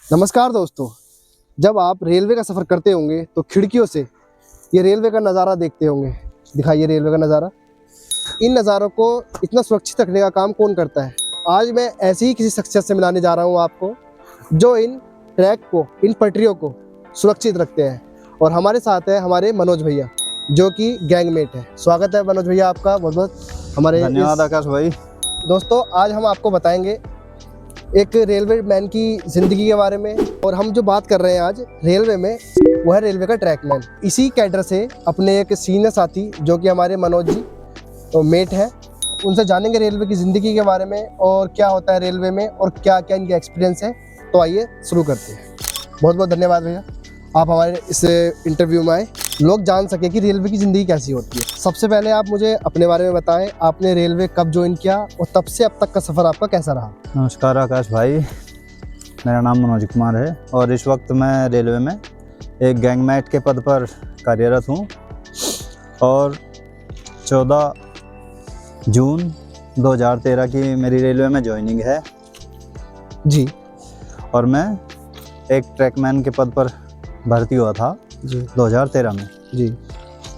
नमस्कार दोस्तों। जब आप रेलवे का सफ़र करते होंगे तो खिड़कियों से ये रेलवे का नज़ारा देखते होंगे। दिखाइए रेलवे का नज़ारा। इन नज़ारों को इतना सुरक्षित रखने का काम कौन करता है? आज मैं ऐसी ही किसी शख्सियत से मिलाने जा रहा हूँ आपको, जो इन ट्रैक को, इन पटरियों को सुरक्षित रखते हैं। और हमारे साथ है हमारे मनोज भैया, जो कि गैंगमेट है। स्वागत है मनोज भैया आपका बहुत बहुत हमारे। धन्यवाद आकाश भाई। दोस्तों, आज हम आपको बताएंगे एक रेलवे मैन की ज़िंदगी के बारे में। और हम जो बात कर रहे हैं आज रेलवे में, वो है रेलवे का ट्रैकमैन। इसी कैडर से अपने एक सीनियर साथी, जो कि हमारे मनोज जी तो मेट है, उनसे जानेंगे रेलवे की ज़िंदगी के बारे में और क्या होता है रेलवे में और क्या क्या इनका एक्सपीरियंस है। तो आइए शुरू करते हैं। बहुत बहुत धन्यवाद भैया, आप हमारे इस इंटरव्यू में आए, लोग जान सके कि रेलवे की ज़िंदगी कैसी होती है। सबसे पहले आप मुझे अपने बारे में बताएं, आपने रेलवे कब ज्वाइन किया और तब से अब तक का सफ़र आपका कैसा रहा? नमस्कार आकाश भाई, मेरा नाम मनोज कुमार है और इस वक्त मैं रेलवे में एक गैंगमैट के पद पर कार्यरत हूँ और 14 जून 2013 की मेरी रेलवे में ज्वाइनिंग है जी और मैं एक ट्रैकमैन के पद पर भर्ती हुआ था जी 2013 में। जी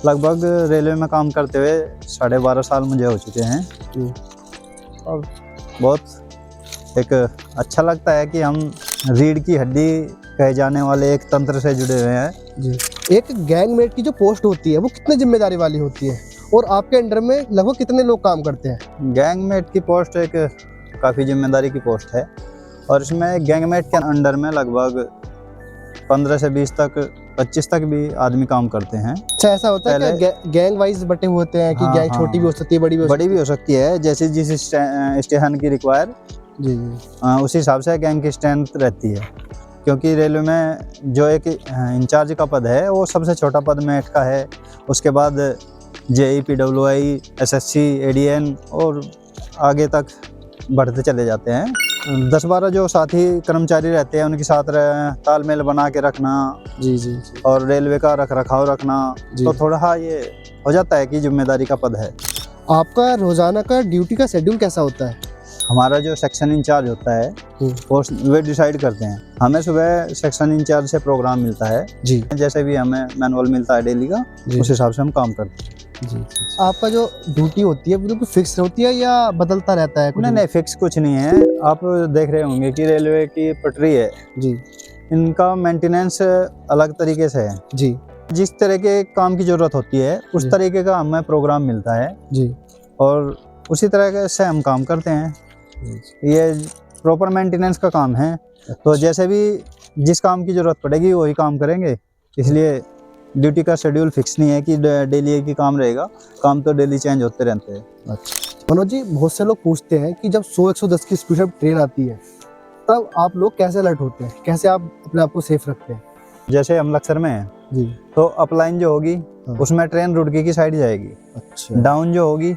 लगभग रेलवे में काम करते हुए 12.5 साल मुझे हो चुके हैं जी और बहुत एक अच्छा लगता है कि हम रीढ़ की हड्डी कहे जाने वाले एक तंत्र से जुड़े हुए हैं। जी। एक गैंगमेट की जो पोस्ट होती है वो कितने जिम्मेदारी वाली होती है और आपके अंडर में लगभग कितने लोग काम करते हैं? गैंगमेट की पोस्ट एक काफ़ी जिम्मेदारी की पोस्ट है और इसमें गैंगमेट के अंडर में लगभग 15 से 20 तक 25 तक भी आदमी काम करते हैं। अच्छा, ऐसा होता है कि गैंग वाइज बटे हुए होते हैं कि हाँ, गैंग छोटी भी हो सकती है, बड़ी भी हो सकती है, जैसे जिस स्टेशन की रिक्वायर जी उस हिसाब से गैंग की स्ट्रेंथ रहती है। क्योंकि रेलवे में जो एक इंचार्ज का पद है वो सबसे छोटा पद मेट का है। उसके बाद जेई, PWI, SSC, ADN और आगे तक बढ़ते चले जाते हैं। 10-12 जो साथी कर्मचारी रहते हैं उनके साथ तालमेल बना के रखना जी जी जी और रेलवे का रख रखाव रखना, तो थोड़ा ये हो जाता है कि जिम्मेदारी का पद है। आपका रोजाना का ड्यूटी का शेड्यूल कैसा होता है? हमारा जो सेक्शन इंचार्ज होता है वो वे डिसाइड करते हैं। हमें सुबह सेक्शन इंचार्ज से प्रोग्राम मिलता है जी। जैसे भी हमें मैनुअल मिलता है डेली का, उस हिसाब से हम काम करते हैं। जी। आपका जो ड्यूटी होती है वो बिल्कुल फिक्स होती है या बदलता रहता है? नहीं, फिक्स कुछ नहीं है। आप देख रहे होंगे कि रेलवे की पटरी है जी, इनका मेंटेनेंस अलग तरीके से है जी। जिस तरह के काम की जरूरत होती है उस तरीके का हमें प्रोग्राम मिलता है जी और उसी तरह से हम काम करते हैं। ये प्रॉपर मेंटेनेंस का काम है, तो जैसे भी जिस काम की ज़रूरत पड़ेगी वही काम करेंगे। इसलिए ड्यूटी का शेड्यूल फिक्स नहीं है कि डेली एक ही काम रहेगा, काम तो डेली चेंज होते रहते हैं। अच्छा मनोज जी, बहुत से लोग पूछते हैं कि जब 100-110 की स्पीड में ट्रेन आती है तब आप लोग कैसे अलर्ट होते हैं, कैसे आप अपने आप को सेफ रखते हैं? जैसे हम लक्सर में हैं जी, तो अपलाइन जो होगी उसमें ट्रेन रुड़की की साइड जाएगी। अच्छा। डाउन जो होगी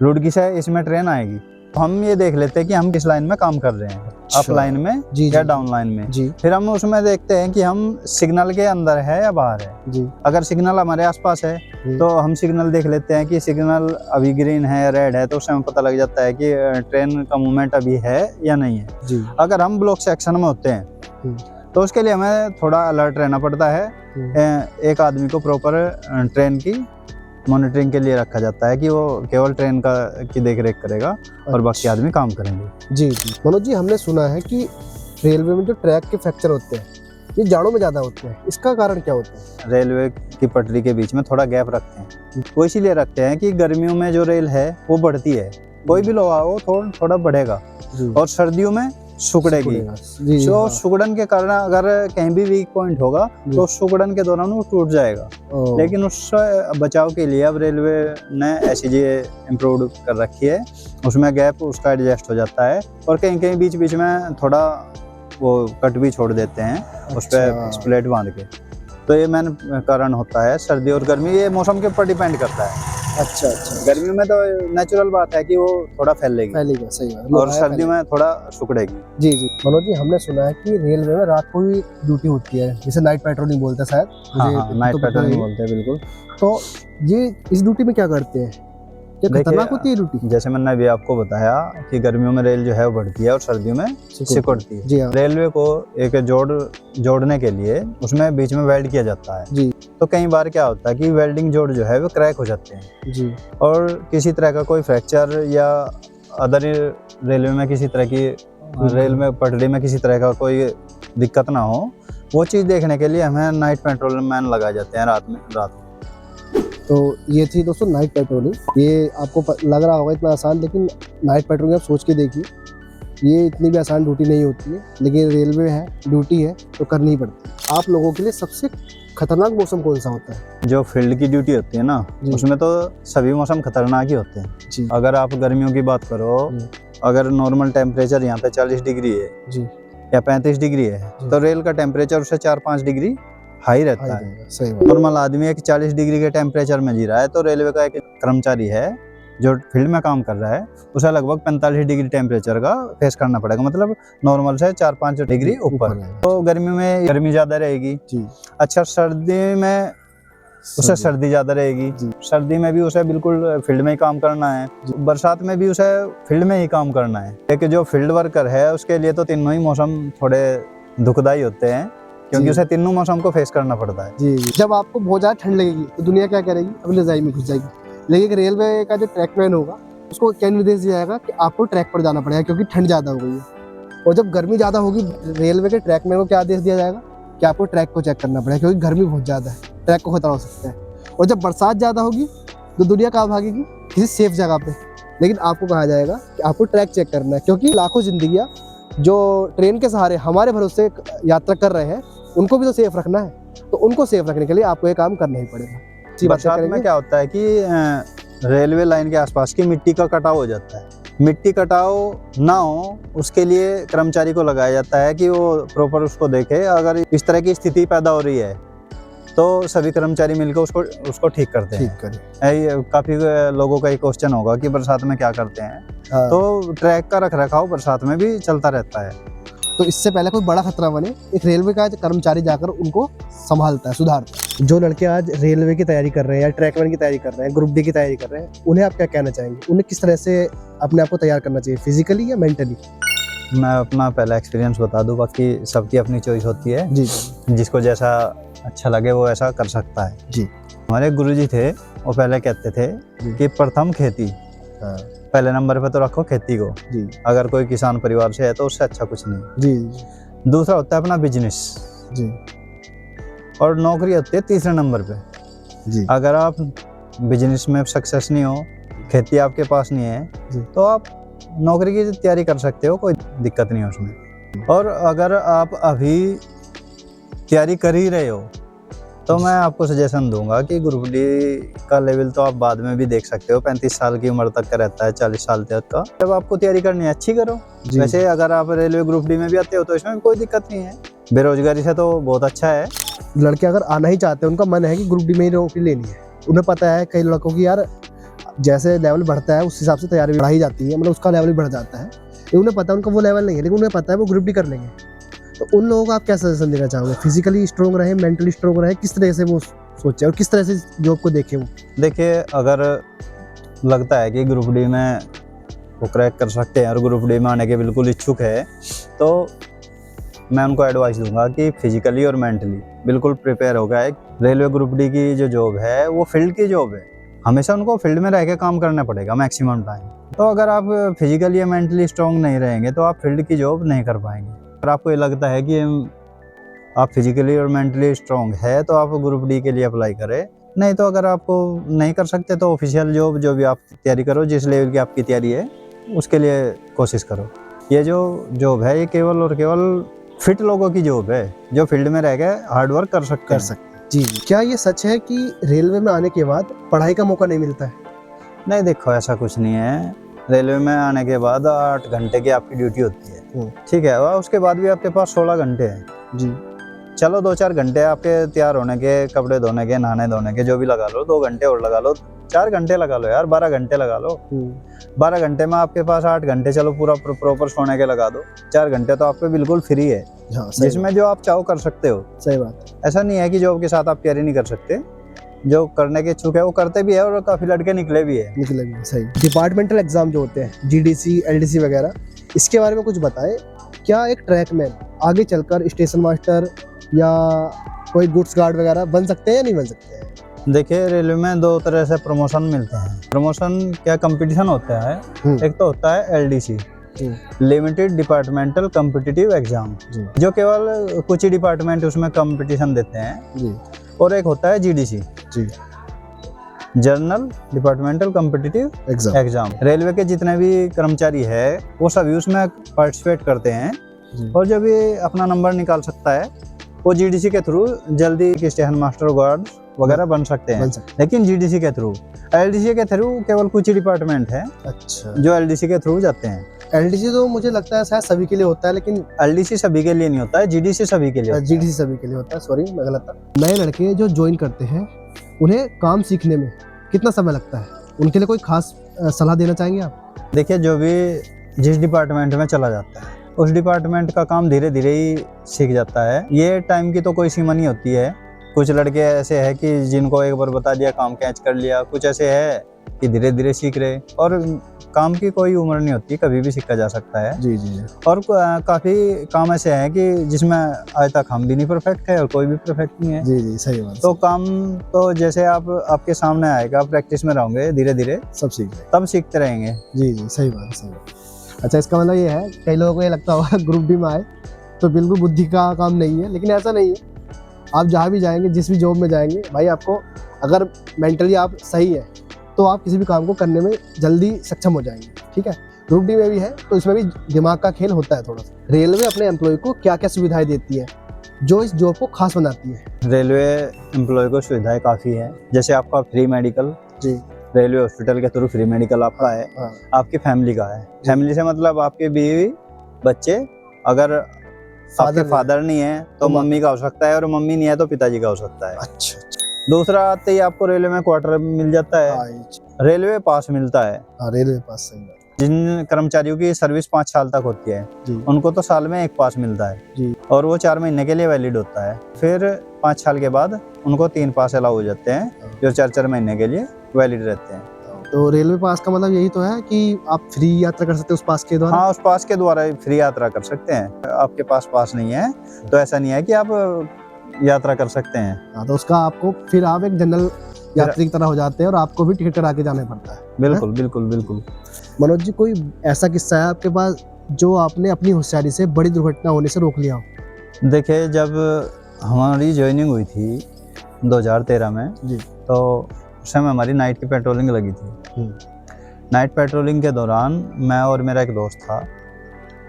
रुड़की से इसमें ट्रेन आएगी। तो हम ये देख लेते हैं कि हम किस लाइन में काम कर रहे हैं, अच्छा। अप लाइन में जी, या जी, डाउन लाइन में। जी फिर हम उसमें देखते हैं कि हम सिग्नल के अंदर है या बाहर है। जी अगर सिग्नल हमारे आसपास है तो हम सिग्नल देख लेते हैं कि सिग्नल अभी ग्रीन है, रेड है, तो उससे हमें पता लग जाता है कि ट्रेन का मूवमेंट अभी है या नहीं है। जी। अगर हम ब्लॉक सेक्शन में होते हैं तो उसके लिए हमें थोड़ा अलर्ट रहना पड़ता है। एक आदमी को प्रॉपर ट्रेन की मॉनिटरिंग के लिए रखा जाता है कि वो केवल ट्रेन की देख रेख करेगा और बाकी आदमी काम करेंगे। जी जी। मनोज जी, हमने सुना है कि रेलवे में जो ट्रैक के फ्रैक्चर होते हैं ये जाड़ों में ज़्यादा होते हैं, इसका कारण क्या होता है? रेलवे की पटरी के बीच में थोड़ा गैप रखते हैं, वो इसीलिए रखते हैं कि गर्मियों में जो रेल है वो बढ़ती है, कोई भी लोहा हो थोड़ा बढ़ेगा और सर्दियों में सुकड़ेगी। तो सुकड़न के कारण अगर कहीं भी वीक पॉइंट होगा तो सुकड़न के दौरान वो टूट जाएगा। लेकिन उससे बचाव के लिए अब रेलवे ने ऐसी चीजें इम्प्रूव कर रखी है, उसमें गैप उसका एडजस्ट हो जाता है और कहीं कहीं बीच बीच में थोड़ा वो कट भी छोड़ देते हैं उस पर स्प्लेट बांध के। तो ये मेन कारण होता है। सर्दी और गर्मी ये मौसम के ऊपर डिपेंड करता है। अच्छा अच्छा। गर्मी में तो नेचुरल बात है कि वो थोड़ा फैलेगा, सही बात, और सर्दी में थोड़ा सुकड़ेगी। जी जी। मनोज जी, हमने सुना है कि रेलवे में रात को भी ड्यूटी होती है, जिसे नाइट पेट्रोलिंग बोलते हैं शायद। हाँ, नाइट पेट्रोलिंग बोलते हैं, बिल्कुल। तो ये इस ड्यूटी में क्या करते हैं? क्या देखिए, खतरनाक होती है ड्यूटी? जैसे मैंने अभी आपको बताया कि गर्मियों में रेल जो है वो बढ़ती है और सर्दियों में सिकुड़ती है। जी हाँ। रेलवे को एक जोड़ने के लिए उसमें बीच में वेल्ड किया जाता है। जी तो कई बार क्या होता है कि वेल्डिंग जोड़ जो है वो क्रैक हो जाते हैं जी और किसी तरह का कोई फ्रैक्चर या अदर रेलवे में किसी तरह की रेल में पटरी में किसी तरह का कोई दिक्कत ना हो, वो चीज़ देखने के लिए हमें नाइट पेट्रोल मैन लगाए जाते हैं रात में। तो ये थी दोस्तों नाइट पेट्रोलिंग। ये आपको लग रहा होगा इतना आसान, लेकिन नाइट पेट्रोलिंग आप सोच के देखिए, ये इतनी भी आसान ड्यूटी नहीं होती है, लेकिन रेलवे है, ड्यूटी है तो करनी ही पड़ती है। आप लोगों के लिए सबसे खतरनाक मौसम कौन सा होता है? जो फील्ड की ड्यूटी होती है ना, उसमें तो सभी मौसम खतरनाक ही होते हैं जी। अगर आप गर्मियों की बात करो, अगर नॉर्मल टेम्परेचर यहाँ पे 40 डिग्री है जी या 35 डिग्री है, तो रेल का टेम्परेचर उससे 4-5 डिग्री हाई रहता है। सही बात। नॉर्मल आदमी एक 40 डिग्री के टेम्परेचर में जी रहा है, तो रेलवे का एक कर्मचारी है जो फील्ड में काम कर रहा है, उसे लगभग 45 डिग्री टेम्परेचर का फेस करना पड़ेगा, मतलब नॉर्मल से 4-5 डिग्री ऊपर। तो गर्मी में गर्मी ज्यादा रहेगी जी। अच्छा, सर्दी में उसे सर्दी ज्यादा रहेगी। सर्दी में भी उसे बिल्कुल फील्ड में ही काम करना है, बरसात में भी उसे फील्ड में ही काम करना है। लेकिन जो फील्ड वर्कर है उसके लिए तो तीनों ही मौसम थोड़े दुखदाई होते हैं, क्योंकि उसे तीनों मौसम को फेस करना पड़ता है। जी। जब आपको बहुत ज्यादा ठंड लगेगी तो दुनिया क्या करेगी? अपनी रजाई में घुस जाएगी। लेकिन रेलवे का जो ट्रैकमैन होगा उसको क्या निर्देश दिया जाएगा कि आपको ट्रैक पर जाना पड़ेगा, क्योंकि ठंड ज्यादा हो गई है। और जब गर्मी ज्यादा होगी, रेलवे के ट्रैकमैन को क्या आदेश दिया जाएगा कि आपको ट्रैक को चेक करना पड़ेगा, क्योंकि गर्मी बहुत ज्यादा है, ट्रैक को खतरा हो सकता है। और जब बरसात ज्यादा होगी तो दुनिया कहाँ भागेगी? किसी सेफ जगह पे। लेकिन आपको कहा जाएगा कि आपको ट्रैक चेक करना है, क्योंकि लाखों जिंदगियां जो ट्रेन के सहारे हमारे भरोसे यात्रा कर रहे हैं, उनको भी तो सेफ रखना है। तो उनको सेफ रखने के लिए आपको ये काम करना ही पड़ेगा। बरसात में क्या होता है कि रेलवे लाइन के आसपास की मिट्टी का कटाव हो जाता है। मिट्टी कटाव ना हो उसके लिए कर्मचारी को लगाया जाता है कि वो प्रॉपर उसको देखे। अगर इस तरह की स्थिति पैदा हो रही है तो सभी कर्मचारी मिलकर उसको ठीक करते हैं। काफी लोगों का ये क्वेश्चन होगा कि बरसात में क्या करते हैं। हाँ। तो ट्रैक का रखरखाव बरसात में भी चलता रहता है। तो इससे पहले कोई बड़ा खतरा बने, एक रेलवे का कर्मचारी जाकर उनको संभालता है, सुधारता है। जो लड़के आज रेलवे की तैयारी कर रहे हैं या ट्रैकमैन की तैयारी कर रहे हैं, ग्रुप डी की तैयारी कर रहे हैं, उन्हें आप क्या कहना चाहेंगे? उन्हें किस तरह से अपने आप को तैयार करना चाहिए, फिजिकली या मेंटली? मैं अपना पहला एक्सपीरियंस बता दूं, बाकी सबकी अपनी चॉइस होती है जी। जिसको जैसा अच्छा लगे वो ऐसा कर सकता है जी। हमारे गुरुजी थे, वो पहले कहते थे कि प्रथम खेती, पहले नंबर पे तो रखो खेती को जी। अगर कोई किसान परिवार से है तो उससे अच्छा कुछ नहीं जी। दूसरा होता है अपना बिजनेस जी, और नौकरी होती है तीसरे नंबर पे जी। अगर आप बिजनेस में सक्सेस नहीं हो, खेती आपके पास नहीं है जी, तो आप नौकरी की तैयारी कर सकते हो, कोई दिक्कत नहीं है उसमें। और अगर आप अभी तैयारी कर ही रहे हो तो मैं आपको सजेशन दूंगा कि ग्रुप डी का लेवल तो आप बाद में भी देख सकते हो, 35 साल की उम्र तक का रहता है, 40 साल तक का। जब आपको तैयारी करनी है अच्छी करो। वैसे अगर आप रेलवे ग्रुप डी में भी आते हो तो इसमें कोई दिक्कत नहीं है, बेरोजगारी से तो बहुत अच्छा है। लड़के अगर आना ही चाहते हैं, उनका मन है कि ग्रुप डी में ही नौकरी लेनी है, उन्हें पता है कई लड़कों की यार जैसे लेवल बढ़ता है उस हिसाब से तैयारी भी बढ़ाई जाती है, मतलब उसका लेवल भी बढ़ जाता है। उन्हें पता है उनका वो लेवल नहीं है, लेकिन उन्हें पता है वो ग्रुप डी कर लेंगे। तो उन लोगों को आप क्या सजेशन देना चाहोगे? फिजिकली स्ट्रॉन्ग रहे, मेंटली स्ट्रॉन्ग रहे, किस तरह से वो सोचे और किस तरह से जॉब को देखे? वो देखिए, अगर लगता है कि ग्रुप डी में वो क्रैक कर सकते हैं और ग्रुप डी में आने के बिल्कुल इच्छुक है, तो मैं उनको एडवाइस दूंगा कि फिजिकली और मेंटली बिल्कुल प्रिपेयर हो गया। रेलवे ग्रुप डी की जो जॉब है वो फील्ड की जॉब है, हमेशा उनको फील्ड में रह के काम करना पड़ेगा मैक्सिमम टाइम। तो अगर आप फिजिकली या मेंटली स्ट्रॉन्ग नहीं रहेंगे तो आप फील्ड की जॉब नहीं कर पाएंगे। अगर आपको ये लगता है कि आप फिजिकली और मेंटली स्ट्रॉन्ग है तो आप ग्रुप डी के लिए अप्लाई करें, नहीं तो अगर आपको नहीं कर सकते तो ऑफिशियल जॉब जो भी आप तैयारी करो, जिस लेवल की आपकी तैयारी है उसके लिए कोशिश करो। ये जो जॉब है ये केवल और केवल फिट लोगों की जॉब है जो फील्ड में रह के हार्ड वर्क कर सकते हैं। जी। क्या ये सच है कि रेलवे में आने के बाद पढ़ाई का मौका नहीं मिलता है? नहीं, देखो ऐसा कुछ नहीं है। रेलवे में आने के बाद 8 घंटे की आपकी ड्यूटी होती है, ठीक है, और उसके बाद भी आपके पास 16 घंटे हैं जी। चलो 2-4 घंटे आपके तैयार होने के, कपड़े धोने के, नहाने धोने के, जो भी लगा लो, 2 घंटे और लगा लो, 4 घंटे लगा लो यार, 12 घंटे लगा लो। 12 घंटे में आपके पास 8 घंटे चलो पूरा प्रॉपर सोने के लगा दो, 4 घंटे तो आपके बिल्कुल फ्री है। हाँ, जिसमें जो आप चाहो कर सकते हो। सही बात। ऐसा नहीं है कि जॉब के साथ आप तैयारी नहीं कर सकते, जो करने के इच्छुक है वो करते भी है और काफी लड़के निकले भी है। निकले भी सही। डिपार्टमेंटल एग्जाम जो होते हैं जीडीसी एलडीसी वगैरह, इसके बारे में कुछ बताएं। क्या एक ट्रैकमैन आगे चलकर स्टेशन मास्टर या कोई गुड्स गार्ड वगैरह बन सकते हैं या नहीं बन सकते हैं? देखिए रेलवे में दो तरह से प्रमोशन मिलते हैं। प्रमोशन क्या कंपटीशन होता है, एक तो होता है LDC, limited departmental competitive exam, जो केवल कुछ ही डिपार्टमेंट उसमें कंपटीशन देते हैं। और एक होता है GDC, general departmental competitive exam. Railway के जितने भी कर्मचारी है वो सभी उसमें पार्टिसिपेट करते हैं और जब ये अपना नंबर निकाल सकता है वो जीडीसी के थ्रू जल्दी स्टेशन मास्टर गार्ड वगैरह बन सकते हैं। लेकिन जीडीसी के थ्रू, एलडीसी के थ्रू केवल कुछ ही डिपार्टमेंट है जो एलडीसी के थ्रू जाते हैं। एलडीसी तो मुझे लगता है शायद सभी के लिए होता है, लेकिन एलडीसी सभी के लिए नहीं होता है, जीडीसी सभी के लिए होता है। जीडीसी सभी के लिए होता है, सॉरी मैं गलत था। नए लड़के जो ज्वाइन करते हैं उन्हें काम सीखने में कितना समय लगता है, उनके लिए कोई खास सलाह देना चाहेंगे आप? देखिए जो भी जिस डिपार्टमेंट में चला जाता है उस डिपार्टमेंट का काम धीरे धीरे ही सीख जाता है। ये टाइम की तो कोई सीमा नहीं होती है। कुछ लड़के ऐसे हैं कि जिनको एक बार बता दिया काम कैच कर लिया, कुछ ऐसे है कि धीरे धीरे सीख रहे। और काम की कोई उम्र नहीं होती, कभी भी सीखा जा सकता है। जी जी। और काफी काम ऐसे हैं कि जिसमें आज तक हम भी नहीं परफेक्ट है और कोई भी परफेक्ट नहीं है। जी जी सही बात। तो काम तो जैसे आपके सामने आएगा, प्रैक्टिस में रहोगे धीरे धीरे सब सीख तब सीखते रहेंगे। जी जी सही बात सही बात। अच्छा, इसका मतलब ये है कई लोगों को ये लगता होगा ग्रुप डी में आए तो बिल्कुल बुद्धि का काम नहीं है, लेकिन ऐसा नहीं है। आप जहाँ भी जाएंगे, जिस भी जॉब में जाएंगे भाई, आपको अगर मेंटली आप सही है तो आप किसी भी काम को करने में जल्दी सक्षम हो जाएंगे। ठीक है, ग्रुप डी में भी है तो इसमें भी दिमाग का खेल होता है थोड़ा सा। रेलवे अपने एम्प्लॉय को क्या क्या सुविधाएं देती है जो इस जॉब को खास बनाती है? रेलवे एम्प्लॉय को सुविधाएं काफ़ी है। जैसे आपका फ्री मेडिकल, जी, रेलवे हॉस्पिटल के थ्रू फ्री मेडिकल आपका है। हाँ। आपकी फैमिली का है। फैमिली से मतलब आपके बीवी बच्चे, अगर आपके फादर नहीं है तो मम्मी का हो सकता है, और मम्मी नहीं है तो पिताजी का हो सकता है। अच्छा। दूसरा आते ही आपको रेलवे में क्वार्टर मिल जाता है, रेलवे पास मिलता है। रेलवे पास सही है। जिन कर्मचारियों की सर्विस 5 साल तक होती है उनको तो साल में एक पास मिलता है जी। और वो 4 महीने के लिए वैलिड होता है। फिर 5 साल के बाद उनको 3 पास अलाउ हो जाते हैं जो 4-4 महीने के लिए वैलिड रहते हैं। तो रेलवे पास का मतलब यही तो है कि आप फ्री यात्रा कर सकते हो उस पास के द्वारा? हाँ, उस पास के द्वारा फ्री यात्रा कर सकते हैं। आपके पास पास नहीं है तो ऐसा नहीं है कि आप यात्रा कर सकते हैं। हाँ, तो उसका आपको फिर आप एक जनरल यात्री की तरह हो जाते हैं और आपको भी टिकट करा के जाना पड़ता है। बिल्कुल बिल्कुल बिल्कुल। मनोज जी, कोई ऐसा किस्सा है आपके पास जो आपने अपनी होशियारी से बड़ी दुर्घटना होने से रोक लिया हो? देखिए, जब हमारी ज्वाइनिंग हुई थी 2013 में जी, तो उस समय हमारी नाइट की पेट्रोलिंग लगी थी। नाइट पेट्रोलिंग के दौरान मैं और मेरा एक दोस्त था,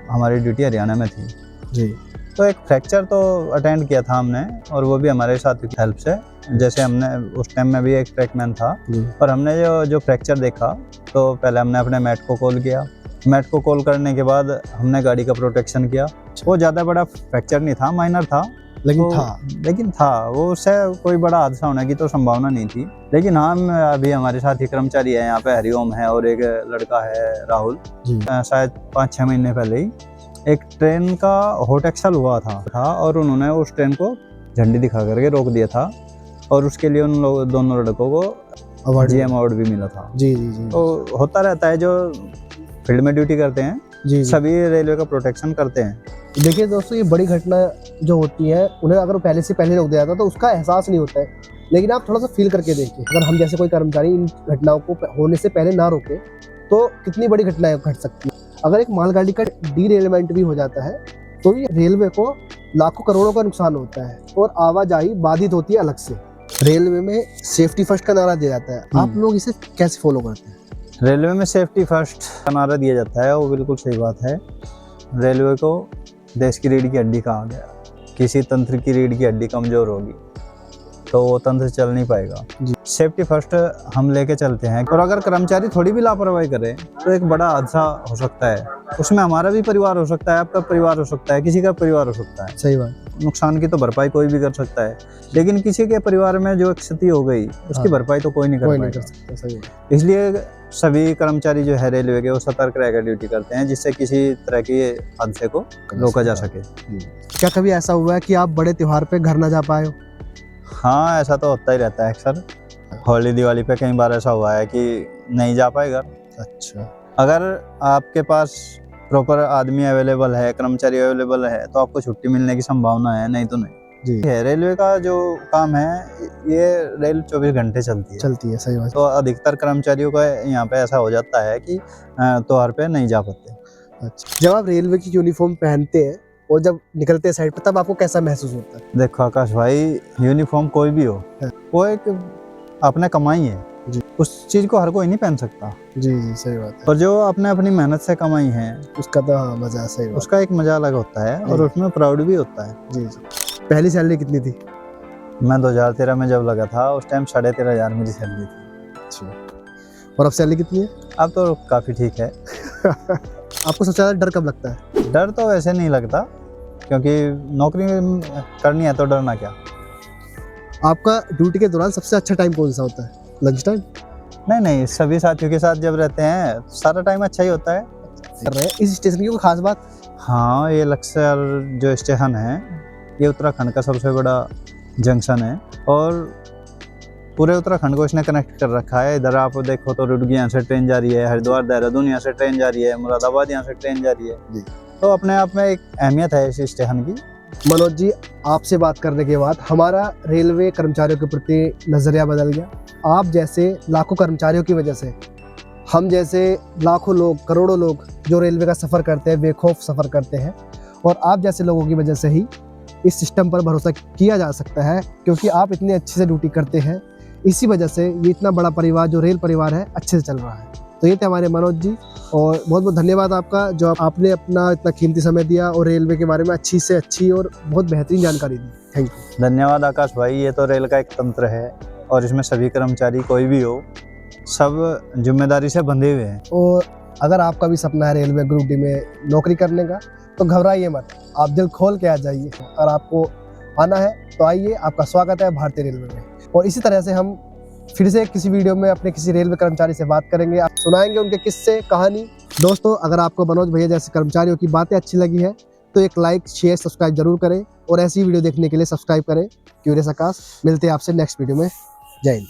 हमारी ड्यूटी हरियाणा में थी जी। तो एक फ्रैक्चर तो अटेंड किया था हमने, और वो भी हमारे साथी की हेल्प से। जैसे हमने उस टाइम में भी एक ट्रैकमैन था और हमने जो फ्रैक्चर देखा तो पहले हमने अपने मैट को कॉल किया। मैट को कॉल करने के बाद हमने गाड़ी का प्रोटेक्शन किया। वो ज़्यादा बड़ा फ्रैक्चर नहीं था, माइनर था, लेकिन था वो, उससे कोई बड़ा हादसा होने की तो संभावना नहीं थी। लेकिन हम अभी हमारे साथ ही कर्मचारी है यहाँ पे, हरिओम है और एक लड़का है राहुल, शायद 5-6 महीने पहले ही एक ट्रेन का हॉट एक्सल हुआ था और उन्होंने उस ट्रेन को झंडी दिखा करके रोक दिया था और उसके लिए उन दोनों लड़कों को जीएम अवार्ड भी मिला था। जी जी जी। तो होता रहता है, जो फील्ड में ड्यूटी करते हैं जी, सभी रेलवे का प्रोटेक्शन करते हैं। देखिए दोस्तों, ये बड़ी घटना जो होती है उन्हें अगर पहले से पहले रोक दिया जाता तो उसका एहसास नहीं होता है, लेकिन आप थोड़ा सा फील करके देखिए, अगर हम जैसे कोई कर्मचारी इन घटनाओं को होने से पहले ना रोके तो कितनी बड़ी घटनाएं घट सकती है। अगर एक मालगाड़ी का डीरेलमेंट भी हो जाता है तो ये रेलवे को लाखों करोड़ों का नुकसान होता है और आवाजाही बाधित होती है अलग से। रेलवे में सेफ्टी फर्स्ट का नारा दिया जाता है, आप लोग इसे कैसे फॉलो करते हैं? रेलवे में सेफ्टी फर्स्ट का नारा दिया जाता है, वो बिल्कुल सही बात है। रेलवे को देश की रीढ़ की हड्डी कहा गया। किसी तंत्र की रीढ़ की हड्डी कमजोर होगी तो वो तंत्र चल नहीं पाएगा। सेफ्टी फर्स्ट हम लेके चलते हैं, और अगर कर्मचारी थोड़ी भी लापरवाही करे तो एक बड़ा हादसा हो सकता है। उसमें हमारा भी परिवार हो सकता है, आपका परिवार हो सकता है, किसी का परिवार हो सकता है। सही बात। नुकसान की तो भरपाई कोई भी कर सकता है, लेकिन किसी के परिवार में जो क्षति हो गई उसकी भरपाई तो कोई नहीं कर सकता। सही है। इसलिए सभी कर्मचारी जो है रेलवे के वो सतर्क रहकर ड्यूटी करते हैं, जिससे किसी तरह के हादसे को रोका जा सके। क्या कभी ऐसा हुआ है कि आप बड़े त्योहार पे घर ना जा पाए हो? हाँ, ऐसा तो होता ही रहता है अक्सर। होली दिवाली पे कई बार ऐसा हुआ है कि नहीं जा पाएगा। अच्छा, अगर आपके पास प्रॉपर आदमी अवेलेबल है, कर्मचारी अवेलेबल है, तो आपको छुट्टी मिलने की संभावना है, नहीं तो नहीं जी है। रेलवे का जो काम है, ये रेल 24 घंटे चलती है। सही बात। तो अधिकतर कर्मचारियों का यहाँ पे ऐसा हो जाता है कि त्योहार पे नहीं जा पाते। अच्छा, जब आप रेलवे की यूनिफॉर्म पहनते हैं और जब निकलते हैं साइड पे, तब आपको कैसा महसूस होता है? देखो आकाश भाई, यूनिफॉर्म कोई भी हो, हाँ। वो एक अपने कमाई है जी। उस चीज को हर कोई नहीं पहन सकता। जी जी, सही बात है। पर जो आपने अपनी मेहनत से कमाई है, उसका तो हाँ मजा है, सही बात। उसका एक मजा अलग होता है और जी। उसमें प्राउड भी होता है। जी जी। पहली सैलरी कितनी थी? मैं 2013 में जब लगा था, उस टाइम 13,500 मेरी सैलरी थी। अच्छा, और अब सैलरी कितनी है? अब तो काफी ठीक है। आपको सबसे ज्यादा डर कब लगता है? डर तो वैसे नहीं लगता, क्योंकि नौकरी करनी है तो डरना क्या। आपका ड्यूटी के दौरान सबसे अच्छा टाइम कौन सा होता है? Lunch time? नहीं नहीं, सभी साथियों के साथ जब रहते हैं सारा टाइम अच्छा ही होता है। कर रहे हैं इस स्टेशन की कोई खास बात? हाँ, ये लक्सर जो स्टेशन है, ये उत्तराखंड का सबसे बड़ा जंक्शन है और पूरे उत्तराखंड को इसने कनेक्ट कर रखा है। इधर आप देखो तो रुड़की यहाँ से ट्रेन जा रही है, हरिद्वार देहरादून यहाँ से ट्रेन जा रही है, मुरादाबाद यहाँ से ट्रेन जा रही है जी। तो अपने आप में एक अहमियत है इस स्टेशन की। मनोज जी, आपसे बात करने के बाद हमारा रेलवे कर्मचारियों के प्रति नजरिया बदल गया। आप जैसे लाखों कर्मचारियों की वजह से हम जैसे लाखों लोग, करोड़ों लोग जो रेलवे का सफ़र करते हैं, बेखौफ सफ़र करते हैं, और आप जैसे लोगों की वजह से ही इस सिस्टम पर भरोसा किया जा सकता है, क्योंकि आप इतने अच्छे से ड्यूटी करते हैं। इसी वजह से ये इतना बड़ा परिवार जो रेल परिवार है अच्छे से चल रहा है। तो ये थे हमारे मनोज जी, और बहुत बहुत धन्यवाद आपका जो आपने अपना इतना कीमती समय दिया और रेलवे के बारे में अच्छी से अच्छी और बहुत बेहतरीन जानकारी दी। Thank you. धन्यवाद आकाश भाई। ये तो रेल का एक तंत्र है और इसमें सभी कर्मचारी कोई भी हो, सब जिम्मेदारी से बंधे हुए हैं। और अगर आपका भी सपना है रेलवे ग्रुप डी में नौकरी करने का, तो घबराइए मत, आप दिल खोल के आ जाइए। और आपको आना है तो आइए, आपका स्वागत है भारतीय रेलवे में। और इसी तरह से हम फिर से किसी वीडियो में अपने किसी रेलवे कर्मचारी से बात करेंगे, आप सुनाएंगे उनके किस्से, कहानी। दोस्तों, अगर आपको मनोज भैया जैसे कर्मचारियों की बातें अच्छी लगी है तो एक लाइक, शेयर, सब्सक्राइब जरूर करें, और ऐसी वीडियो देखने के लिए सब्सक्राइब करें क्यूरियस आकाश। मिलते हैं आपसे नेक्स्ट वीडियो में। जय हिंद।